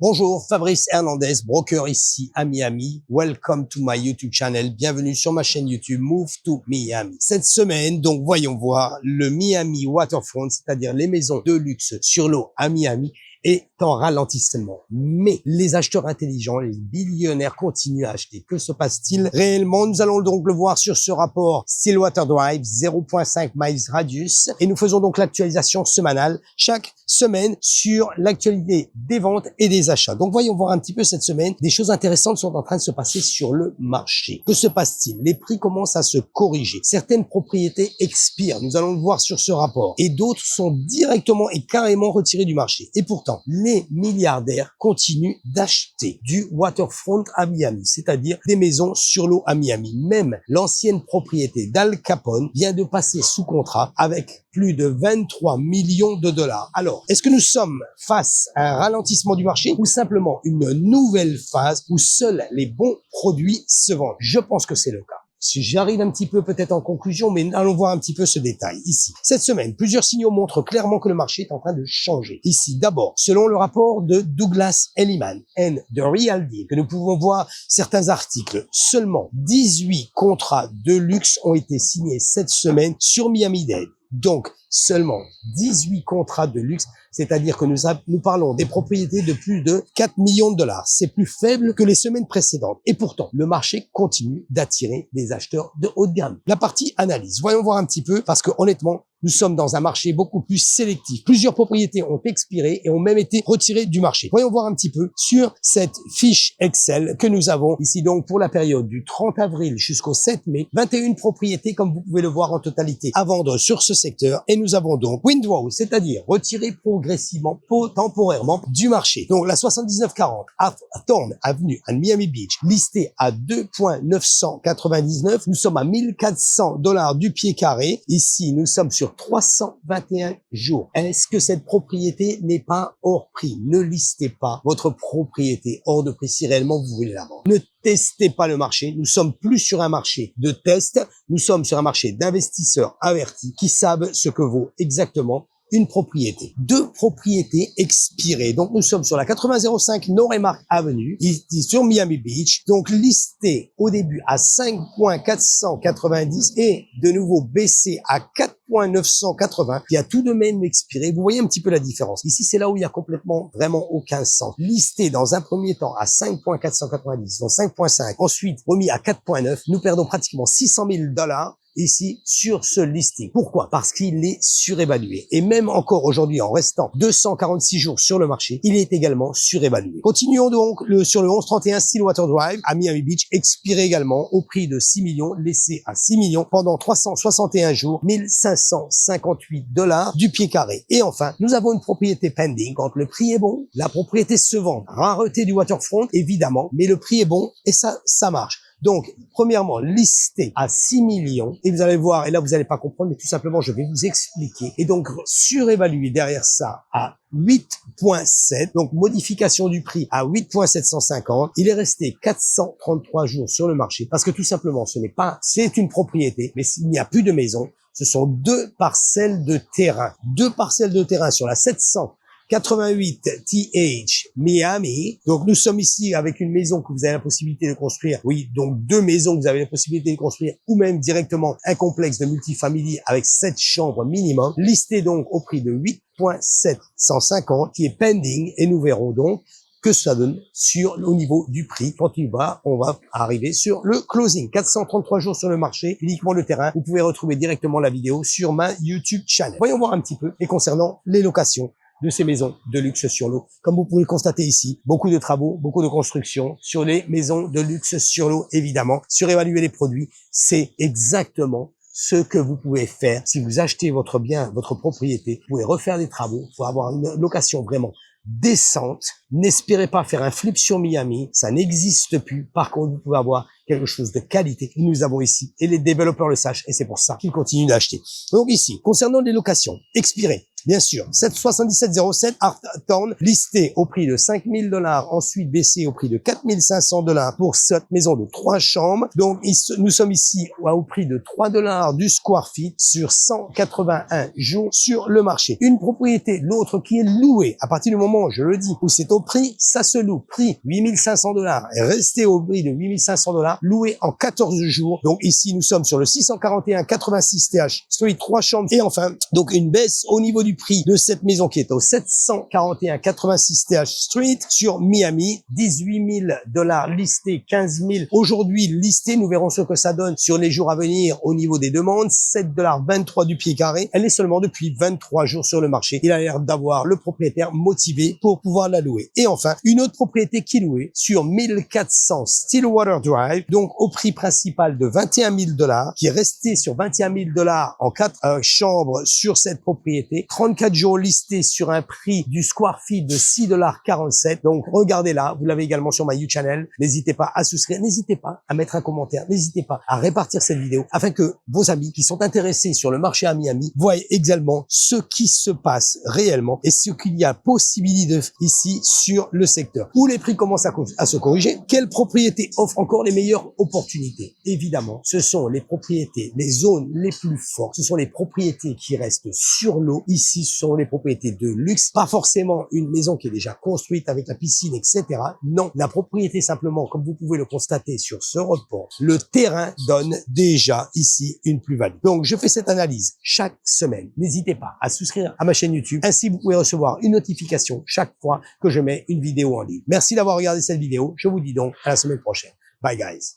Bonjour, Fabrice Hernandez, broker ici à Miami. Welcome to my YouTube channel. Bienvenue sur ma chaîne YouTube Move to Miami. Cette semaine, donc, voyons voir le Miami Waterfront, c'est-à-dire les maisons de luxe sur l'eau à Miami, est en ralentissement. Mais les acheteurs intelligents, les billionnaires continuent à acheter. Que se passe-t-il réellement? Nous allons donc le voir sur ce rapport Stillwater Drive, 0.5 miles radius. Et nous faisons donc l'actualisation semanale chaque semaine sur l'actualité des ventes et des achats. Donc voyons voir un petit peu cette semaine. Des choses intéressantes sont en train de se passer sur le marché. Que se passe-t-il? Les prix commencent à se corriger. Certaines propriétés expirent. Nous allons le voir sur ce rapport. Et d'autres sont directement et carrément retirées du marché. Et pourtant, les milliardaires continuent d'acheter du waterfront à Miami, c'est-à-dire des maisons sur l'eau à Miami. Même l'ancienne propriété d'Al Capone vient de passer sous contrat avec plus de 23 millions de dollars. Alors, est-ce que nous sommes face à un ralentissement du marché ou simplement une nouvelle phase où seuls les bons produits se vendent? Je pense que c'est le cas. Si j'arrive un petit peu peut-être en conclusion, mais allons voir un petit peu ce détail ici. Cette semaine, plusieurs signaux montrent clairement que le marché est en train de changer. Ici, d'abord, selon le rapport de Douglas Elliman and The Real Deal, que nous pouvons voir certains articles, seulement 18 contrats de luxe ont été signés cette semaine sur Miami-Dade. Donc, seulement 18 contrats de luxe, c'est-à-dire que nous parlons des propriétés de plus de 4 millions de dollars. C'est plus faible que les semaines précédentes. Et pourtant, le marché continue d'attirer des acheteurs de haut de gamme. La partie analyse. Voyons voir un petit peu, parce que honnêtement, nous sommes dans un marché beaucoup plus sélectif. Plusieurs propriétés ont expiré et ont même été retirées du marché. Voyons voir un petit peu sur cette fiche Excel que nous avons ici donc pour la période du 30 avril jusqu'au 7 mai. 21 propriétés, comme vous pouvez le voir en totalité, à vendre sur ce secteur. Et nous avons donc withdraw, c'est-à-dire retirer progressivement, temporairement du marché. Donc la 7940 Thorn Avenue à Miami Beach, listée à 2,999. Nous sommes à 1400 dollars du pied carré. Ici, nous sommes sur 321 jours. Est-ce que cette propriété n'est pas hors prix? Ne listez pas votre propriété hors de prix si réellement vous voulez la vendre. Ne testez pas le marché. Nous sommes plus sur un marché de test. Nous sommes sur un marché d'investisseurs avertis qui savent ce que vaut exactement une propriété. 2 propriétés expirées. Donc, nous sommes sur la 8005 Noremark Avenue, ici sur Miami Beach. Donc, listé au début à 5,490 et de nouveau baissé à 4,980 qui a tout de même expiré. Vous voyez un petit peu la différence. Ici, c'est là où il y a complètement vraiment aucun sens. Listé dans un premier temps à 5,490, donc 5,5. Ensuite, remis à 4,9. Nous perdons pratiquement 600 000 dollars ici sur ce listing. Pourquoi? Parce qu'il est surévalué. Et même encore aujourd'hui, en restant 246 jours sur le marché, il est également surévalué. Continuons donc sur le 1131 Stillwater Drive à Miami Beach, expiré également au prix de 6 millions, laissé à 6 millions pendant 361 jours, 1558 dollars du pied carré. Et enfin, nous avons une propriété pending. Quand le prix est bon, la propriété se vend. Rareté du waterfront, évidemment, mais le prix est bon et ça marche. Donc, premièrement, listé à 6 millions, et vous allez voir, et là vous n'allez pas comprendre, mais tout simplement, je vais vous expliquer. Et donc, surévalué derrière ça à 8,7, donc modification du prix à 8,750. Il est resté 433 jours sur le marché, parce que tout simplement, c'est une propriété, mais s'il n'y a plus de maison, ce sont 2 parcelles de terrain. 2 parcelles de terrain sur la 788 TH Miami. Donc, nous sommes ici avec une maison que vous avez la possibilité de construire. Oui, donc 2 maisons que vous avez la possibilité de construire ou même directement un complexe de multifamilier avec 7 chambres minimum. Listé donc au prix de 8,750 qui est pending et nous verrons donc que ça donne au niveau du prix. Quand on va arriver sur le closing. 433 jours sur le marché, uniquement le terrain. Vous pouvez retrouver directement la vidéo sur ma YouTube channel. Voyons voir un petit peu. Et concernant les locations de ces maisons de luxe sur l'eau. Comme vous pouvez le constater ici, beaucoup de travaux, beaucoup de construction sur les maisons de luxe sur l'eau, évidemment. Surévaluer les produits, c'est exactement ce que vous pouvez faire. Si vous achetez votre bien, votre propriété, vous pouvez refaire des travaux, il faut avoir une location vraiment décente. N'espérez pas faire un flip sur Miami, ça n'existe plus. Par contre, vous pouvez avoir quelque chose de qualité que nous avons ici et les développeurs le sachent et c'est pour ça qu'ils continuent d'acheter. Donc ici, concernant les locations expirées, Bien sûr, 7707 Hawthorne, listé au prix de $5000, ensuite baissé au prix de $4500 pour cette maison de 3 chambres. Donc, nous sommes ici au prix de $3 du square feet sur 181 jours sur le marché. Une propriété, l'autre qui est louée. À partir du moment, je le dis, où c'est au prix, ça se loue. Prix $8500 et resté au prix de $8500, loué en 14 jours. Donc ici, nous sommes sur le 641 86 TH Street, 3 chambres. Et enfin, donc une baisse au niveau du prix de cette maison qui est au 741 86 TH Street sur Miami. $18 000 listé, 15 000 aujourd'hui listé. Nous verrons ce que ça donne sur les jours à venir au niveau des demandes. $7,23 du pied carré. Elle est seulement depuis 23 jours sur le marché. Il a l'air d'avoir le propriétaire motivé pour pouvoir la louer. Et enfin, une autre propriété qui est louée sur 1400 Stillwater Drive, donc au prix principal de $21 000, qui est resté sur $21 000 en 4 chambres sur cette propriété. 34 jours listé sur un prix du square feet de $6,47. Donc regardez là, vous l'avez également sur ma YouTube channel. N'hésitez pas à souscrire, n'hésitez pas à mettre un commentaire, n'hésitez pas à répartir cette vidéo afin que vos amis qui sont intéressés sur le marché à Miami voient également ce qui se passe réellement et ce qu'il y a possibilité ici sur le secteur où les prix commencent à se corriger. Quelle propriété offre encore les meilleures opportunités? Évidemment, ce sont les propriétés, les zones les plus fortes, ce sont les propriétés qui restent sur l'eau. Ici, ce sont les propriétés de luxe, pas forcément une maison qui est déjà construite avec la piscine, etc. Non, la propriété simplement, comme vous pouvez le constater sur ce report, le terrain donne déjà ici une plus-value. Donc, je fais cette analyse chaque semaine. N'hésitez pas à souscrire à ma chaîne YouTube. Ainsi, vous pouvez recevoir une notification chaque fois que je mets une vidéo en ligne. Merci d'avoir regardé cette vidéo. Je vous dis donc à la semaine prochaine. Bye guys.